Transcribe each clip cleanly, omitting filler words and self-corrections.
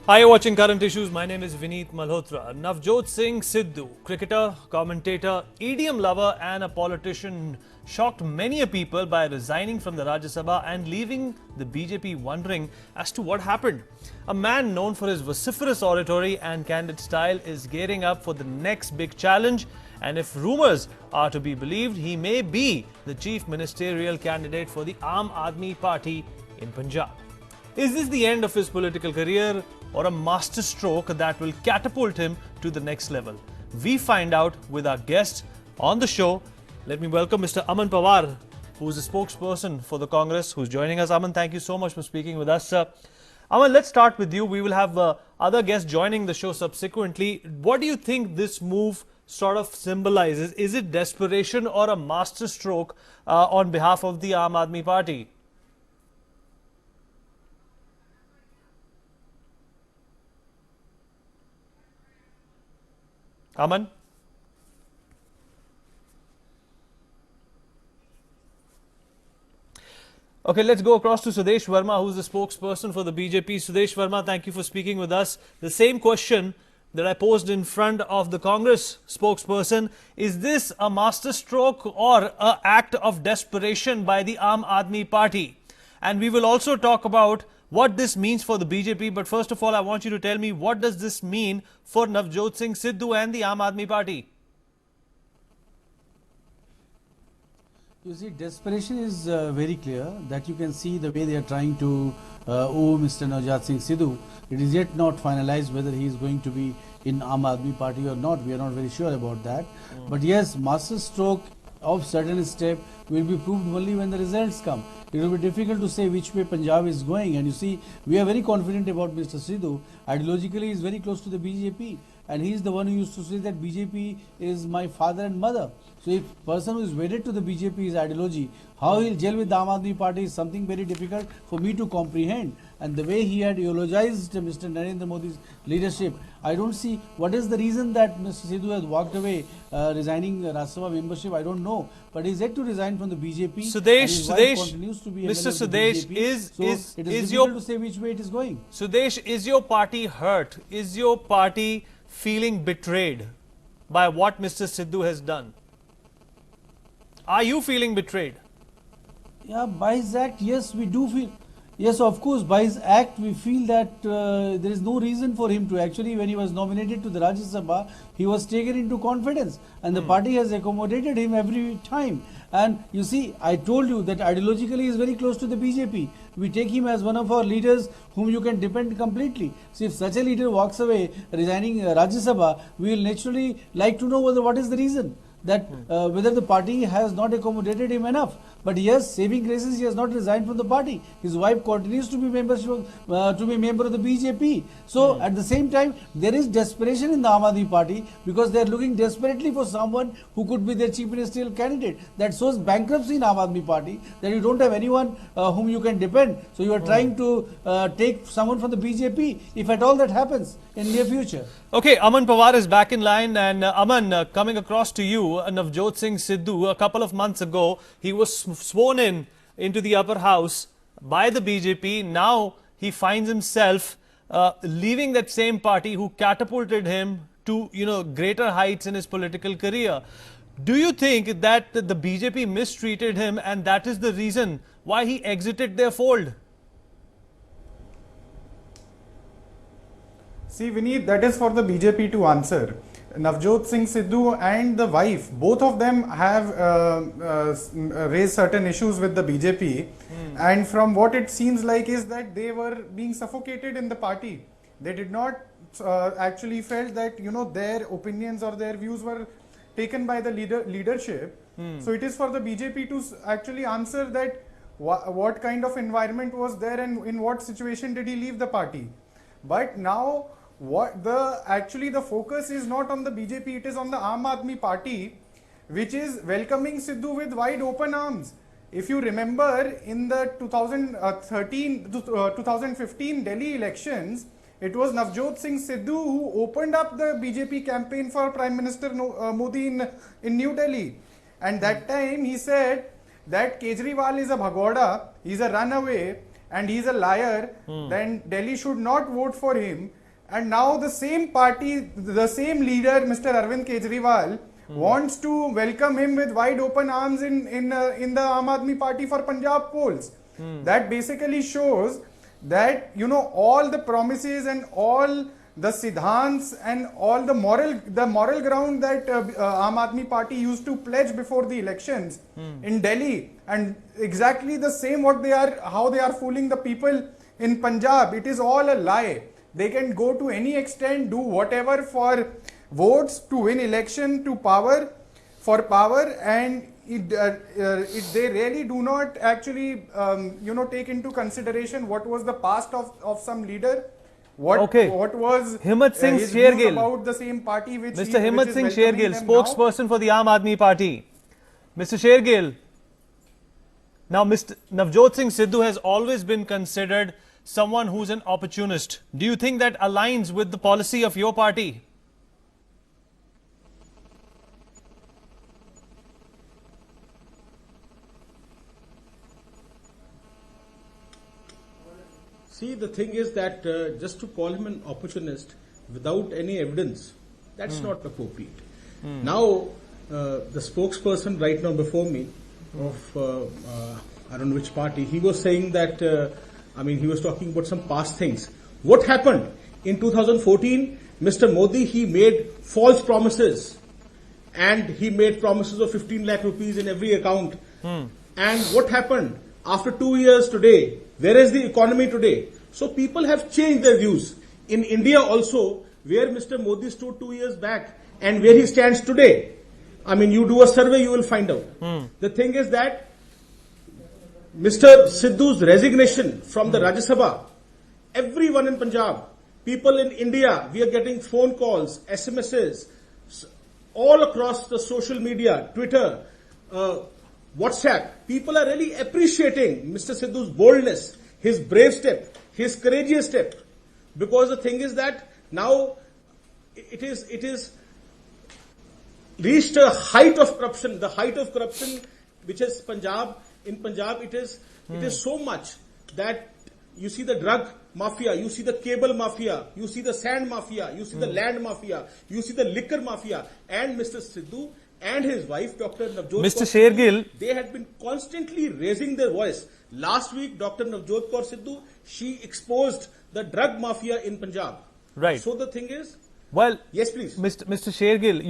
Hi, you're watching Current Issues. My name is Vineet Malhotra. Navjot Singh Sidhu, cricketer, commentator, idiom lover and a politician, shocked many people by resigning from the Rajya Sabha and leaving the BJP wondering as to what happened. A man known for his vociferous oratory and candid style is gearing up for the next big challenge, and if rumours are to be believed, he may be the chief ministerial candidate for the Aam Aadmi Party in Punjab. Is this the end of his political career or a masterstroke that will catapult him to the next level? We find out with our guest on the show. Let me welcome Mr. Aman Pawar, who is a spokesperson for the Congress, who's joining us. Aman, thank you so much for speaking with us. Aman, let's start with you. We will have other guests joining the show subsequently. What do you think this move sort of symbolizes? Is it desperation or a masterstroke on behalf of the Aam Aadmi Party? Aman? Okay, let's go across to Sudesh Verma, who's the spokesperson for the BJP. Sudesh Verma, thank you for speaking with us. The same question that I posed in front of the Congress spokesperson. Is this a masterstroke or an act of desperation by the Aam Aadmi Party? And we will also talk about what this means for the BJP. But first of all, I want you to tell me, what does this mean for Navjot Singh Sidhu and the Aam Aadmi Party? You see, desperation is very clear, that you can see the way they are trying to owe Mr. Navjot Singh Sidhu. It is yet not finalized whether he is going to be in Aam Aadmi Party or not. We are not very sure about that. But yes, masterstroke of certain step will be proved only when the results come. It will be difficult to say which way Punjab is going, and you see, we are very confident about Mr. Sidhu. Ideologically, he is very close to the BJP, and he is the one who used to say that BJP is my father and mother. So if person who is wedded to the BJP is ideology, how he will gel with the Aam Aadmi Party is something very difficult for me to comprehend. And the way he had eulogized Mr. Narendra Modi's leadership, I don't see what is the reason that Mr. Sidhu has walked away, resigning Rajya Sabha membership. I don't know, but he is yet to resign from the BJP. Sudesh, continues to be Mr. Sudesh, it is difficult to say which way it is going. Sudesh, is your party hurt? Is your party feeling betrayed by what Mr. Sidhu has done? Are you feeling betrayed? Yeah, by his act, yes, we do feel. Yes, of course, by his act, we feel that there is no reason for him to. Actually, when he was nominated to the Rajya Sabha, he was taken into confidence, and the party has accommodated him every time. And you see, I told you that ideologically he is very close to the BJP. We take him as one of our leaders whom you can depend completely. So if such a leader walks away, resigning Rajya Sabha, we will naturally like to know what is the reason. That whether the party has not accommodated him enough. But yes, saving graces, he has not resigned from the party. His wife continues to be member of the BJP. So at the same time, there is desperation in the Aam Aadmi Party, because they are looking desperately for someone who could be their chief ministerial candidate. That shows bankruptcy in Aam Aadmi Party, that you don't have anyone whom you can depend. So you are trying to take someone from the BJP, if at all that happens in near future. Okay, Aman Pawar is back in line, and Aman, coming across to you, Navjot Singh Sidhu, a couple of months ago, he was sworn into the upper house by the BJP. Now he finds himself leaving that same party who catapulted him to, greater heights in his political career. Do you think that the BJP mistreated him, and that is the reason why he exited their fold? See, Vineet, that is for the BJP to answer. Navjot Singh Sidhu and the wife, both of them have raised certain issues with the BJP. And from what it seems like is that they were being suffocated in the party. They did not actually felt that, their opinions or their views were taken by the leadership. So it is for the BJP to actually answer that what kind of environment was there and in what situation did he leave the party. But now, the focus is not on the BJP, it is on the Aam Aadmi Party, which is welcoming Sidhu with wide open arms. If you remember, in the 2015 Delhi elections, it was Navjot Singh Sidhu who opened up the BJP campaign for Prime Minister Modi in New Delhi. And that time he said that Kejriwal is a bhagoda, he's a runaway and he's a liar, then Delhi should not vote for him. And now the same party, the same leader, Mr. Arvind Kejriwal, wants to welcome him with wide open arms in the Aam Aadmi Party for Punjab polls. That basically shows that, you know, all the promises and all the siddhants and all the moral ground that Aam Aadmi Party used to pledge before the elections in Delhi, and exactly the same how they are fooling the people in Punjab. It is all a lie. They can go to any extent, do whatever for votes, to win election, to power, for power, and they really do not actually take into consideration what was the past of some leader, what was Himmat Singh his views Shergill, about the same party which Mr. which Himmat is Singh welcoming Shergill, them spokesperson for the Aam Aadmi Party. Mr. Shergill, now Mr. Navjot Singh Sidhu has always been considered someone who's an opportunist. Do you think that aligns with the policy of your party? See, the thing is that just to call him an opportunist without any evidence, that's not appropriate. Now, the spokesperson right now before me of I don't know which party, he was saying that, he was talking about some past things. What happened? In 2014, Mr. Modi, he made false promises, and he made promises of 15 lakh rupees in every account. And what happened? After 2 years today, where is the economy today? So people have changed their views. In India also, where Mr. Modi stood 2 years back and where he stands today, you do a survey, you will find out. The thing is that Mr. Sidhu's resignation from the Rajya Sabha, everyone in Punjab, people in India, we are getting phone calls, SMSs, all across the social media, Twitter, WhatsApp. People are really appreciating Mr. Sidhu's boldness, his brave step, his courageous step. Because the thing is that now it is reached a height of corruption, the height of corruption which is Punjab. In Punjab, it is so much that you see the drug mafia, you see the cable mafia, you see the sand mafia, you see the land mafia, you see the liquor mafia, and Mr. Sidhu and his wife, Dr. Navjot Mr. Kaur Shergill, they had been constantly raising their voice. Last week, Dr. Navjot Kaur Sidhu, she exposed the drug mafia in Punjab. right. So the thing is, Well, yes, please. Mr. Shergill,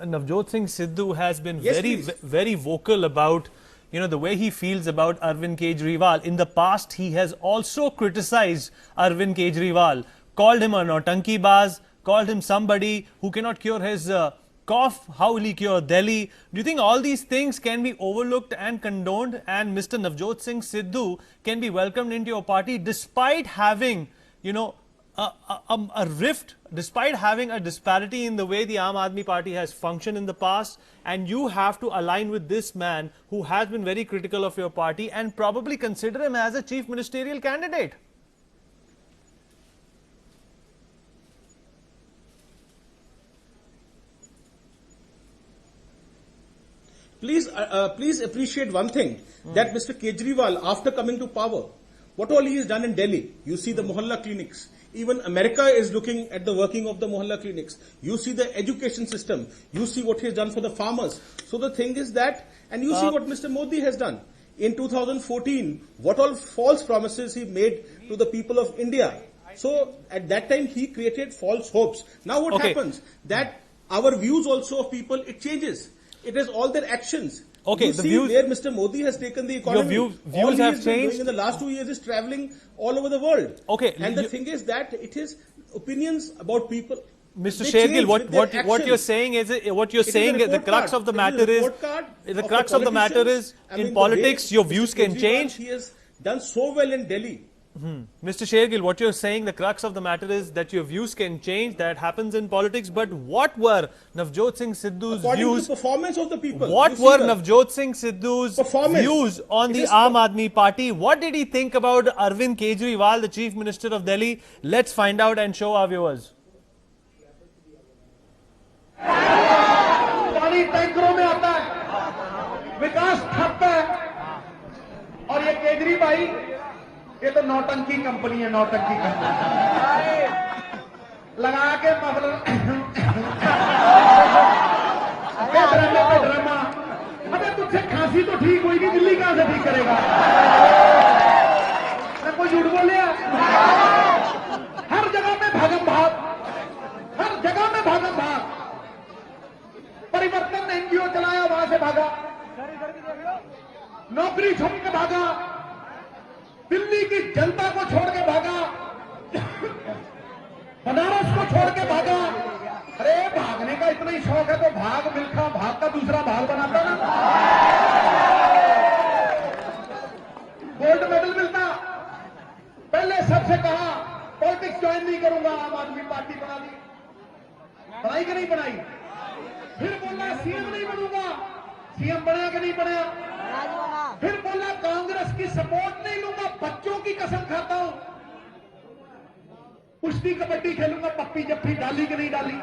Navjot Singh Sidhu has been Yes, very vocal about, the way he feels about Arvind Kejriwal. In the past, he has also criticized Arvind Kejriwal, called him a Nautanki Baz, called him somebody who cannot cure his cough. How will he cure Delhi? Do you think all these things can be overlooked and condoned, and Mr. Navjot Singh Sidhu can be welcomed into your party despite having, a rift, despite having a disparity in the way the Aam Aadmi Party has functioned in the past, and you have to align with this man who has been very critical of your party and probably consider him as a chief ministerial candidate? please appreciate one thing, that Mr. Kejriwal, after coming to power, what all he has done in Delhi, you see the Mohalla clinics. Even America is looking at the working of the Mohalla clinics. You see the education system. You see what he has done for the farmers. So the thing is that, and you see what Mr. Modi has done. In 2014, what all false promises he made to the people of India. So at that time, he created false hopes. Now what happens? That our views also of people, it changes. It is all their actions. Okay, you the see views, where Mr. Modi has taken the economy. Your views all he have has been changed. doing in the last 2 years is traveling all over the world. Okay, and the thing is that it is opinions about people. Mr. They Shergill, change what with their you're actions. saying is the crux card. of the It is a matter is report card the of crux the of the matter is politicians. in the politics way your Mr. views can Kejriwal, change. He has done so well in Delhi. Mr. Shergill, what you're saying, the crux of the matter is that your views can change. That happens in politics. But what were Navjot Singh Sidhu's According views? to the performance of the people. What You see were the Navjot Singh Sidhu's performance. views on It the is Aam Aadmi Party? What did he think about Arvind Kejriwal, the Chief Minister of Delhi? Let's find out and show our viewers. पानी टैंकरों में आता है, विकास ठप है, और ये केजरीवाल, ये तो नौटंकी कंपनी है, नौटंकी कंपनी। लगा के मफलर ड्रामा पे ड्रामा। अबे तुझसे खांसी तो ठीक होगी, दिल्ली कहां से ठीक करेगा? मैं कोई झूठ बोल लिया? हर जगह में भागम भाग, हर जगह में भागम भाग। परिवर्तन एनजीओ चलाया, वहां से भागा, नौकरी छोड़ के भागा, दिल्ली की जनता को छोड़ के भागा, बनारस को छोड़ के भागा। अरे भागने का इतना ही शौक है तो भाग मिल्खा भाग का दूसरा भाग बनाता ना, गोल्ड मेडल मिलता। पहले सबसे कहा पॉलिटिक्स ज्वाइन नहीं करूंगा, आम आदमी पार्टी बना दी, बनाई कि नहीं बनाई? फिर बोला सीएम नहीं बनूंगा, सीएम बना कि नहीं बना? फिर बोला कांग्रेस की सपोर्ट नहीं लूंगा, बच्चों की कसम खाता हूं, कुश्ती कबड्डी खेलूंगा, पप्पी जप्पी डाली कि नहीं डाली?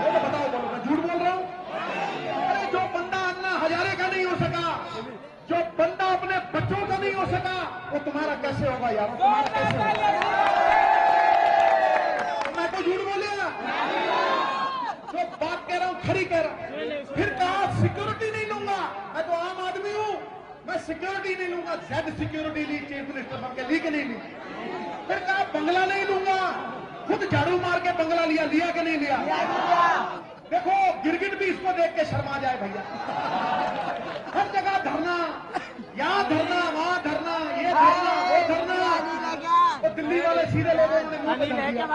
बोलो बताओ, बोलो मैं झूठ बोल रहा हूं? अरे जो बंदा अन्ना हजारे का नहीं हो सका, जो बंदा अपने बच्चों का नहीं हो सका, वो तुम्हारा कैसे होगा यार? तुम्हारा कैसे होगा? मैं तो झूठ बोलिएगा, जो बात कह रहा हूं खरी कह रहा हूं। फिर कहा सिक्योरिटी नहीं लूंगा, मैं तो आम आदमी हूं, मैं सिक्योरिटी नहीं लूंगा। जेड सिक्योरिटी ली, चीफ मिनिस्टर बन के ली कि नहीं ली? फिर कहा बंगला नहीं लूंगा, खुद झाड़ू मार के बंगला लिया, लिया कि नहीं लिया? देखो गिरगिट भी इसको देख के शर्मा जाए भैया। हर जगह धरना, यहाँ धरना, वहाँ धरना, ये धरना, वो धरना। तो दिल्ली वाले सीधे लोगों ने मुंह पे धर दिया।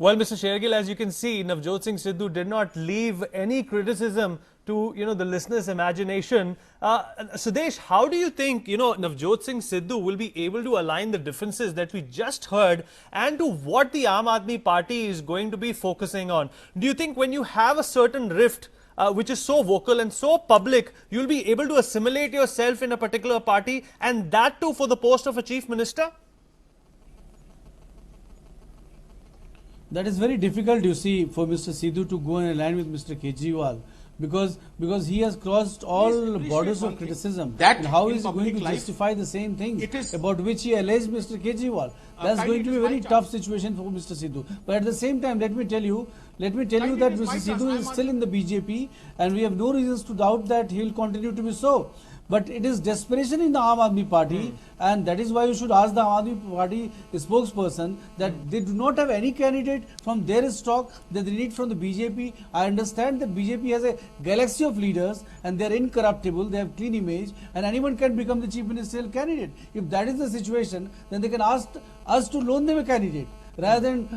Well, Mr. Shergill, as you can see, Navjot Singh Sidhu did not leave any criticism to, the listener's imagination. Sudesh, how do you think, Navjot Singh Sidhu will be able to align the differences that we just heard and to what the Aam Aadmi Party is going to be focusing on? Do you think when you have a certain rift, which is so vocal and so public, you'll be able to assimilate yourself in a particular party, and that too for the post of a chief minister? That is very difficult, you see, for Mr. Sidhu to go and align with Mr. Kejriwal, because he has crossed all borders of criticism. That and how in is he going to public life, justify the same things it is- about which he alleged Mr. Kejriwal? That's going to be a very tough situation for Mr. Sidhu. But at the same time, let me tell you that Mr. Sidhu is still in the BJP, and we have no reasons to doubt that he will continue to be so. But it is desperation in the Aam Aadmi Party, and that is why you should ask the Aam Aadmi Party spokesperson that they do not have any candidate from their stock that they need from the BJP. I understand that BJP has a galaxy of leaders and they are incorruptible, they have clean image, and anyone can become the chief ministerial candidate. If that is the situation, then they can ask us to loan them a candidate rather than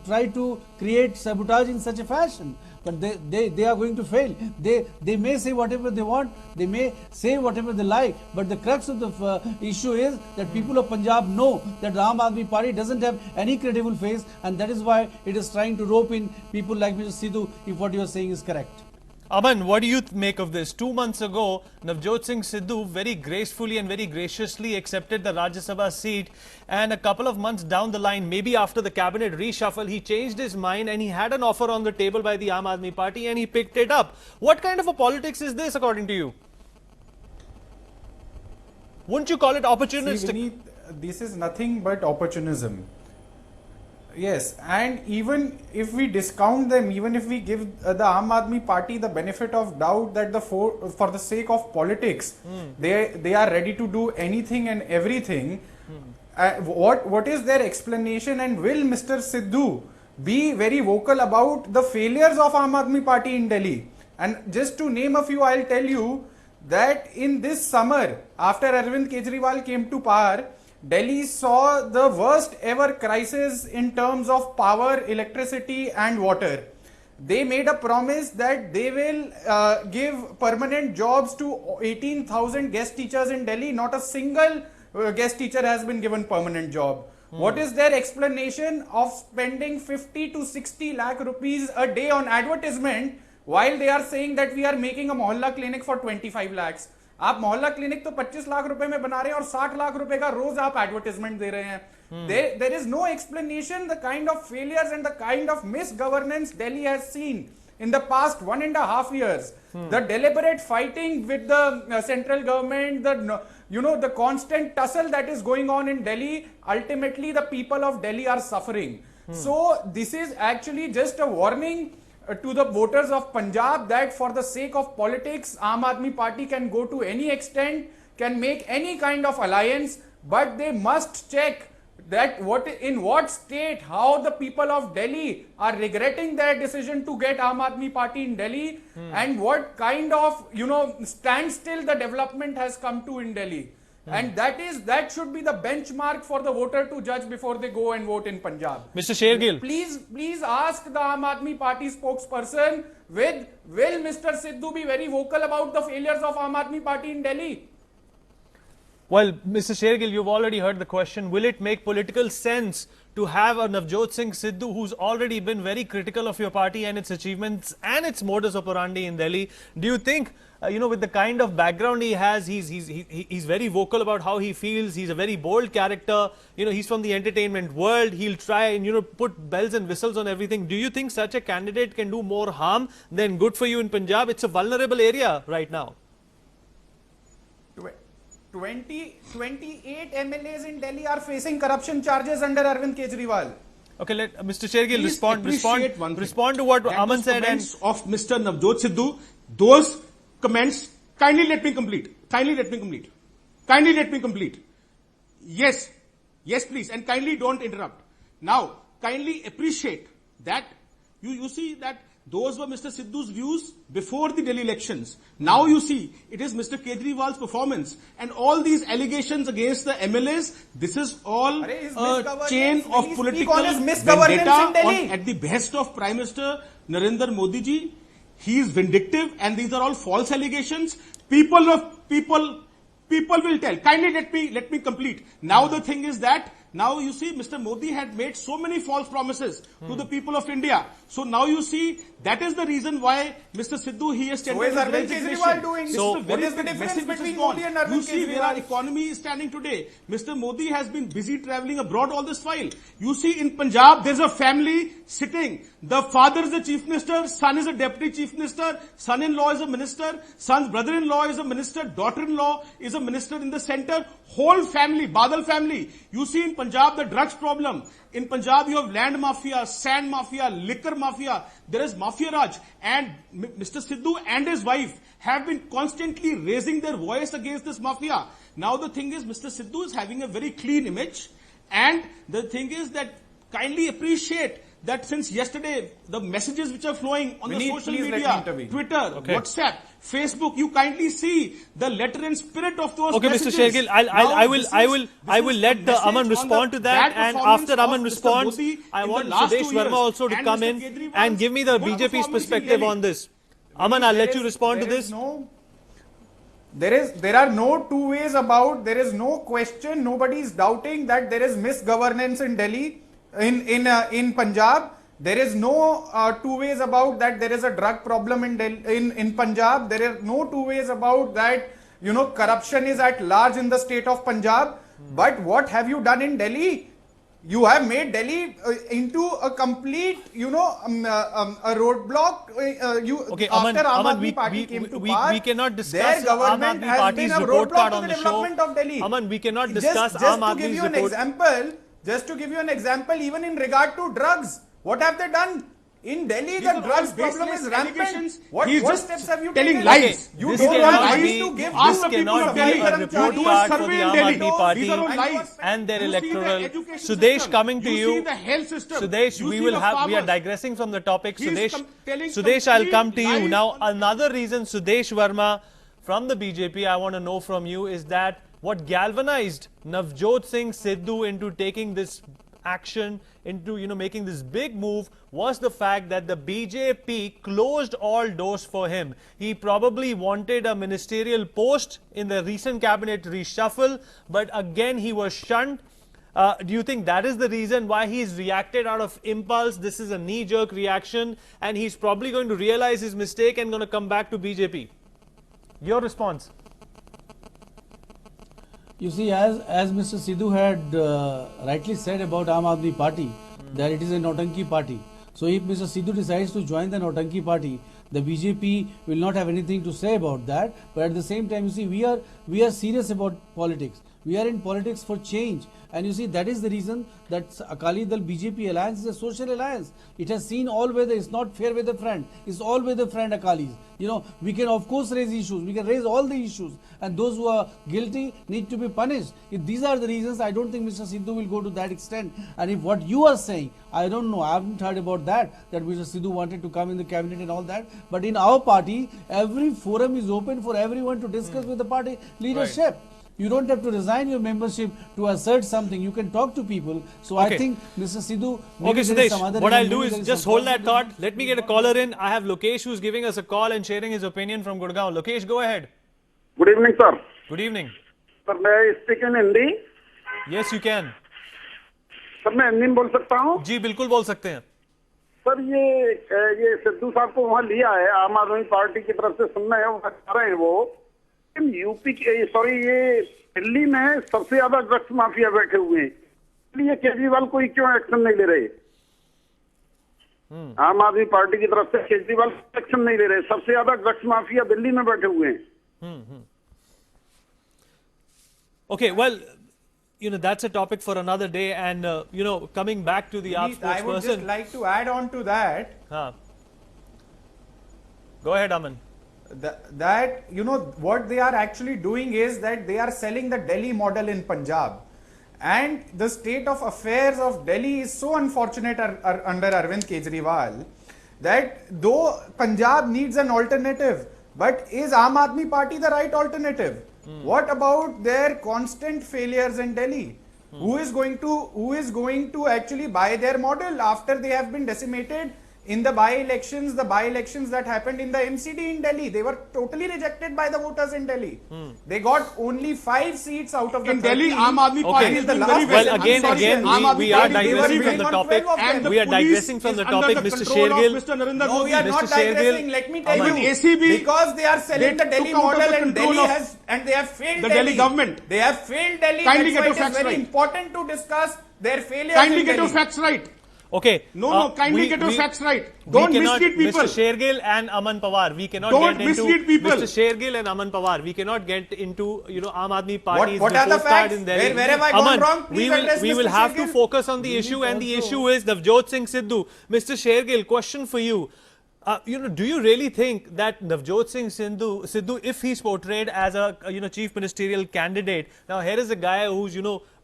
try to create sabotage in such a fashion. But they are going to fail. They may say whatever they want, they may say whatever they like, but the crux of the issue is that people of Punjab know that the Aam Aadmi Party doesn't have any credible face, and that is why it is trying to rope in people like Mr. Sidhu, if what you are saying is correct. Aman, what do you make of this? 2 months ago, Navjot Singh Sidhu very gracefully and very graciously accepted the Rajya Sabha seat, and a couple of months down the line, maybe after the cabinet reshuffle, he changed his mind and he had an offer on the table by the Aam Aadmi Party and he picked it up. What kind of a politics is this according to you? Wouldn't you call it opportunistic? See, Vineet, this is nothing but opportunism. Yes, and even if we discount them, even if we give the Aam Aadmi Party the benefit of doubt that for the sake of politics, they are ready to do anything and everything. What is their explanation, and will Mr. Sidhu be very vocal about the failures of Aam Aadmi Party in Delhi? And just to name a few, I'll tell you that in this summer, after Arvind Kejriwal came to power, Delhi saw the worst ever crisis in terms of power, electricity and water. They made a promise that they will give permanent jobs to 18,000 guest teachers in Delhi. Not a single guest teacher has been given permanent job. What is their explanation of spending 50 to 60 lakh rupees a day on advertisement while they are saying that we are making a mohalla clinic for 25 lakhs? आप मोहल्ला clinic तो 25 लाख रुपए में बना रहे हैं और 60 लाख रुपए का रोज आप एडवर्टाइजमेंट दे रहे हैं. There is no explanation. The kind of failures and the kind of misgovernance Delhi has seen in the past 1.5 years, the deliberate fighting with the central government, the constant tussle that is going on in Delhi, ultimately the people of Delhi are suffering. So this is actually just a warning to the voters of Punjab that for the sake of politics, Aam Aadmi Party can go to any extent, can make any kind of alliance, but they must check that in what state, how the people of Delhi are regretting their decision to get Aam Aadmi Party in Delhi, and what kind of standstill the development has come to in Delhi. And that should be the benchmark for the voter to judge before they go and vote in Punjab. Mr. Shergill. Please ask the Aam Aadmi Party spokesperson, will Mr. Sidhu be very vocal about the failures of Aam Aadmi Party in Delhi? Well, Mr. Shergill, you've already heard the question. Will it make political sense to have a Navjot Singh Sidhu who's already been very critical of your party and its achievements and its modus operandi in Delhi? Do you think, with the kind of background he has, he's very vocal about how he feels. He's a very bold character. He's from the entertainment world. He'll try and, put bells and whistles on everything. Do you think such a candidate can do more harm than good for you in Punjab? It's a vulnerable area right now. 28 MLAs in Delhi are facing corruption charges under Arvind Kejriwal. Okay, let Mr. Shergill respond to what that Aman said. Comments of Mr. Navjot Sidhu, those comments, kindly let me complete. Yes, please, and kindly don't interrupt. Now, kindly appreciate that you see that those were Mr. Sidhu's views before the Delhi elections. Now you see, it is Mr. Kejriwal's performance and all these allegations against the MLAs. This is all a chain of political vendetta at the behest of Prime Minister Narendra Modi ji. He is vindictive and these are all false allegations. People will tell. Kindly let me complete. Now the thing is that now you see Mr. Modi had made so many false promises to the people of India. So now you see that is the reason why Mr. Sidhu he has So is Arvind Kejriwal doing? So what is the difference between Modi and Arvind Kejriwal? You see where our economy is standing today. Mr. Modi has been busy travelling abroad all this while. You see in Punjab there's a family sitting. The father is the chief minister, son is a deputy chief minister, son-in-law is a minister, son's brother-in-law is a minister, daughter-in-law is a minister in the center. Whole family, Badal family. You see in Punjab the drugs problem. In Punjab you have land mafia, sand mafia, liquor mafia. There is mafia raj. And Mr. Sidhu and his wife have been constantly raising their voice against this mafia. Now the thing is Mr. Sidhu is having a very clean image. And the thing is that kindly appreciate that since yesterday, the messages which are flowing on the social media, Twitter, WhatsApp, Facebook, you kindly see the letter and spirit of those messages. Okay, Mr. Shergill, I will let Aman respond to that, and after Aman responds, I want Sudesh Verma also to come in and give me the BJP's perspective on this. Aman, I'll let you respond to this. There are no two ways about, there is no question, nobody is doubting that there is misgovernance in Delhi. In Punjab, there is no two ways about that. There is a drug problem in Punjab. There are no two ways about that. Corruption is at large in the state of Punjab. But what have you done in Delhi? You have made Delhi into a complete, a roadblock. Okay, after Aam Aman, Aadmi Party came to we cannot discuss their Aam government Aadmi has Party's been a report roadblock card to on the the show. development of Delhi. Aman, we cannot discuss just Aam to give Aadmi's you an report. just to give you an example, even in regard to drugs, what have they done? In Delhi, the drugs problem is rampant. What steps have you taken? Lies. You This don't cannot want be- to give this to the people cannot of be Delhi. a report You do card for survey the in Aam Delhi. Aadmi Party These are all lies. and their You see the electoral. education Sudesh, system. coming to You see you. the health system. Sudesh, You we see will the have. We are farmers. digressing from the topic. He is Sudesh, telling Sudesh, I'll come to complete you now. lies on- Another reason, Sudesh Verma, from the BJP, I want to know from you is that what galvanized Navjot Singh Sidhu into taking this action, into making this big move, was the fact that the BJP closed all doors for him. He probably wanted a ministerial post in the recent cabinet reshuffle, but again he was shunned. Do you think that is the reason why he's reacted out of impulse? This is a knee-jerk reaction, and he's probably going to realize his mistake and going to come back to BJP. Your response? You see, as Mr. Sidhu had rightly said about Aam Aadmi Party, that it is a Nautanki party. So if Mr. Sidhu decides to join the Nautanki party, the BJP will not have anything to say about that. But at the same time, you see, we are serious about politics. We are in politics for change. And you see, that is the reason that Akali Dal BJP alliance is a social alliance. It has seen all weather. It's not fair weather friend. It's all weather friend Akalis. You know, we can of course raise issues. We can raise all the issues. And those who are guilty need to be punished. If these are the reasons, I don't think Mr. Sidhu will go to that extent. And if what you are saying, I don't know, I haven't heard about that Mr. Sidhu wanted to come in the cabinet and all that. But in our party, every forum is open for everyone to discuss with the party leadership. Right. You don't have to resign your membership to assert something. You can talk to people. So I think Mr. Sidhu. Okay, Sudesh, what I'll do is just hold that thought. Let me get a caller in. I have Lokesh who's giving us a call and sharing his opinion from Gurgaon. Lokesh, go ahead. Good evening, sir. Good evening. Sir, may I speak in Hindi? Yes, you can. Sir मैं हिंदी में बोल सकता हूँ? जी बिल्कुल बोल सकते हैं। Sir ये सिद्धू साहब को वहाँ लिया है आम आदमी पार्टी की तरफ से सुनना है वो बता रहे हैं वो यूपी ये दिल्ली में सबसे ज्यादा ड्रग्स माफिया बैठे हुए हैं इसलिए केजरीवाल कोई क्यों एक्शन नहीं ले रहे आम आदमी पार्टी की तरफ से केजरीवाल एक्शन नहीं ले रहे सबसे ज्यादा ड्रग्स माफिया दिल्ली में बैठे हुए हैं Okay, well, you know, that's a topic for another day. And, you know, coming back to the AAP spokesperson. I would just like to add on to that. Go ahead, Aman. That, you know, what they are actually doing is that they are selling the Delhi model in Punjab. And the state of affairs of Delhi is so unfortunate under Arvind Kejriwal that though Punjab needs an alternative, but is Aam Aadmi Party the right alternative? What about their constant failures in Delhi? Who is going to actually buy their model after they have been decimated in the by-elections that happened in the MCD in Delhi? They were totally rejected by the voters in Delhi. They got only 5 seats out of the 30. In Delhi, Aam Aadmi Party is the last. Well, again, we are digressing from the topic. We are digressing from the topic, Mr. Shergill. No, we are not digressing. Let me tell you, ACB, because they are selling the Delhi model and they have failed the Delhi government. They have failed Delhi. Kindly get your That's why it is facts very right. important to discuss their failures. Kindly get your facts right. Okay. Kindly get your facts right. Don't mislead people. Mr. Shergill and Aman Pawar, we cannot Don't get into mislead people. Mr. Shergill and Aman Pawar, we cannot get into, you know, Aam Aadmi Party's what are the report card facts? in Delhi. Where have I gone wrong? We Please will Mr. have to Shergill. focus on the issue, and the issue is Navjot Singh Sidhu. Mr. Shergill, question for you. You know, do you really think that Navjot Singh Sidhu, if he's portrayed as a chief ministerial candidate, now here is a guy who's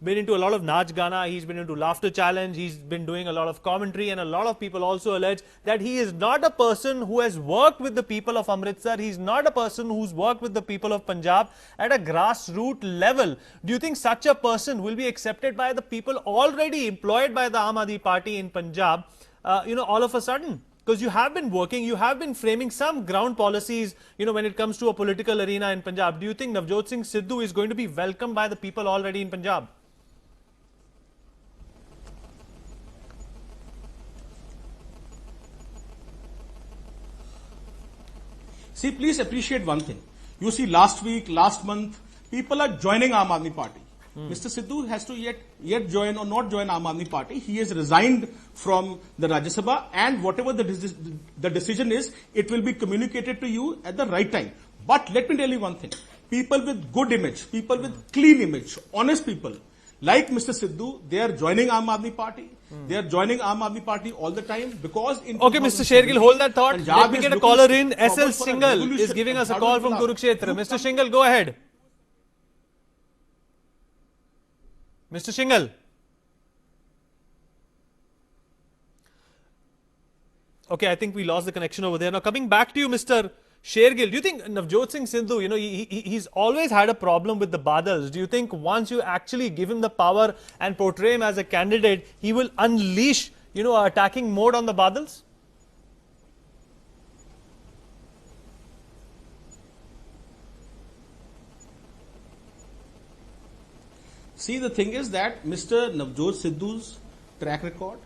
been into a lot of Naach Gana, he's been into Laughter Challenge, he's been doing a lot of commentary, and a lot of people also allege that he is not a person who has worked with the people of Amritsar, he's not a person who's worked with the people of Punjab at a grassroots level. Do you think such a person will be accepted by the people already employed by the Aam Aadmi Party in Punjab, all of a sudden? Because you have been working, you have been framing some ground policies, when it comes to a political arena in Punjab. Do you think Navjot Singh Sidhu is going to be welcomed by the people already in Punjab? See, please appreciate one thing. You see, last week, last month, people are joining Aam Aadmi Party. Mr. Sidhu has to yet join or not join Aam Aadmi Party. He has resigned from the Rajya Sabha, and whatever the decision is, it will be communicated to you at the right time. But let me tell you one thing. People with good image, people with clean image, honest people, like Mr. Sidhu, they are joining Aam Aadmi Party. They are joining Aam Aadmi Party all the time because in Okay, Mr. Shergill, hold that thought. Let me get a caller in. SL Singhal is giving us a call from Kurukshetra. Mr. Singhal, go ahead. Mr. Singhal. Okay, I think we lost the connection over there. Now, coming back to you, Mr. Shergill, do you think Navjot Singh Sidhu, he's always had a problem with the Badals. Do you think once you actually give him the power and portray him as a candidate, he will unleash, attacking mode on the Badals? See, the thing is that Mr. Navjot Sidhu's track record,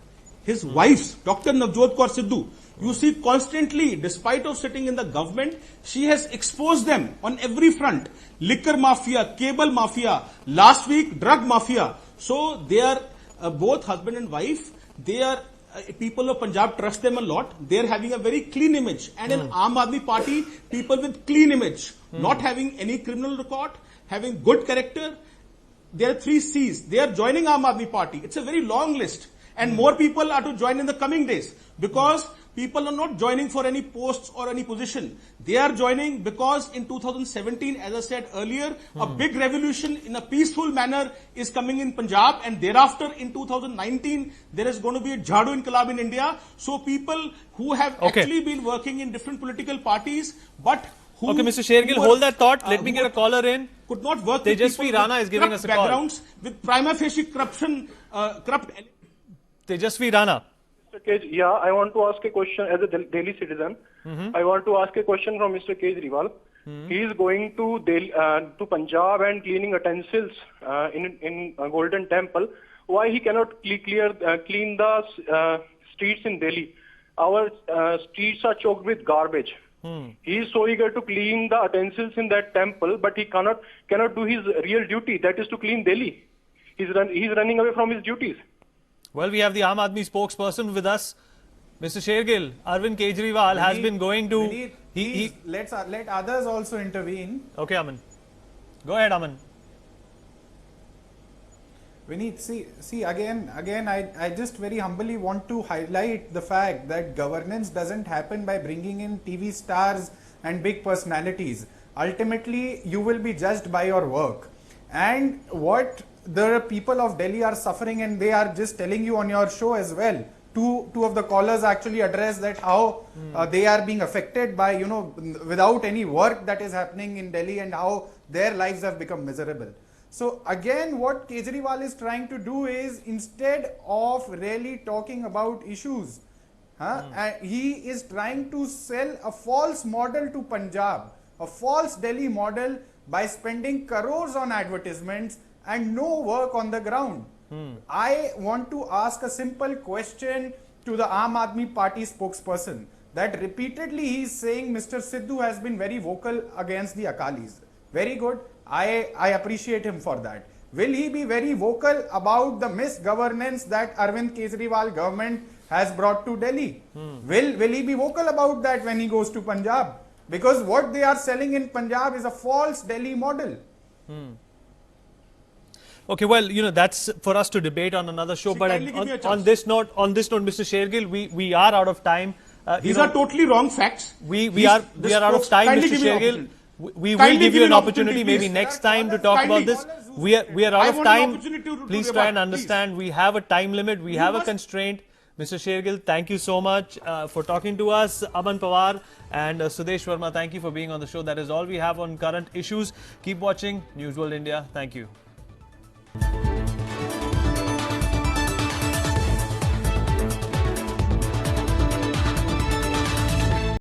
his wife's, Dr. Navjot Kaur Sidhu, you see constantly, despite of sitting in the government, she has exposed them on every front. Liquor mafia, cable mafia, last week drug mafia. So they are both husband and wife. They are people of Punjab trust them a lot. They are having a very clean image. And in Aam Aadmi Party, people with clean image, not having any criminal record, having good character. there are 3 C's. They are joining Aam Aadmi Party. It's a very long list. And more people are to join in the coming days. Because people are not joining for any posts or any position. They are joining because in 2017, as I said earlier, a big revolution in a peaceful manner is coming in Punjab. And thereafter, in 2019, there is going to be a Jhadu Inqilab in India. So people who have actually been working in different political parties, but who... Okay, Mr. Shergill, hold that thought. Let me get a caller in. Could not work Tejasvi with Rana is giving us a call. Backgrounds with prima facie corruption, corrupt... Tejasvi Rana. Yeah, I want to ask a question as a Delhi citizen. I want to ask a question from Mr. Kejriwal. He is going to Delhi, to Punjab and cleaning utensils in Golden Temple. Why he cannot clean the streets in Delhi? Our streets are choked with garbage. He is so eager to clean the utensils in that temple, but he cannot do his real duty, that is to clean Delhi. He's running away from his duties. Well, we have the Aam Aadmi spokesperson with us, Mr. Shergill. Arvind Kejriwal has been going to... Let others also intervene. Okay, Aman. Go ahead, Aman. Vineet, see again, I just very humbly want to highlight the fact that governance doesn't happen by bringing in TV stars and big personalities. Ultimately, you will be judged by your work. And what the people of Delhi are suffering, and they are just telling you on your show as well. Two of the callers actually address that how they are being affected by, without any work that is happening in Delhi, and how their lives have become miserable. So again, what Kejriwal is trying to do is, instead of really talking about issues, he is trying to sell a false model to Punjab, a false Delhi model, by spending crores on advertisements and no work on the ground. I want to ask a simple question to the Aam Aadmi Party spokesperson, that repeatedly he is saying Mr. Sidhu has been very vocal against the Akalis. Very good. I appreciate him for that. Will he be very vocal about the misgovernance that Arvind Kejriwal government has brought to Delhi? Will he be vocal about that when he goes to Punjab? Because what they are selling in Punjab is a false Delhi model. Okay, well, that's for us to debate on another show. But on this note, Mr. Shergill, we are out of time. These are totally wrong facts. We are out of time, Mr. Shergill. We will give you an opportunity maybe next time to talk about this. We are out of time. Please try and understand. We have a time limit. We have a constraint. Mr. Shergill, thank you so much for talking to us. Aman Pawar and Sudesh Verma, thank you for being on the show. That is all we have on current issues. Keep watching News World India. Thank you.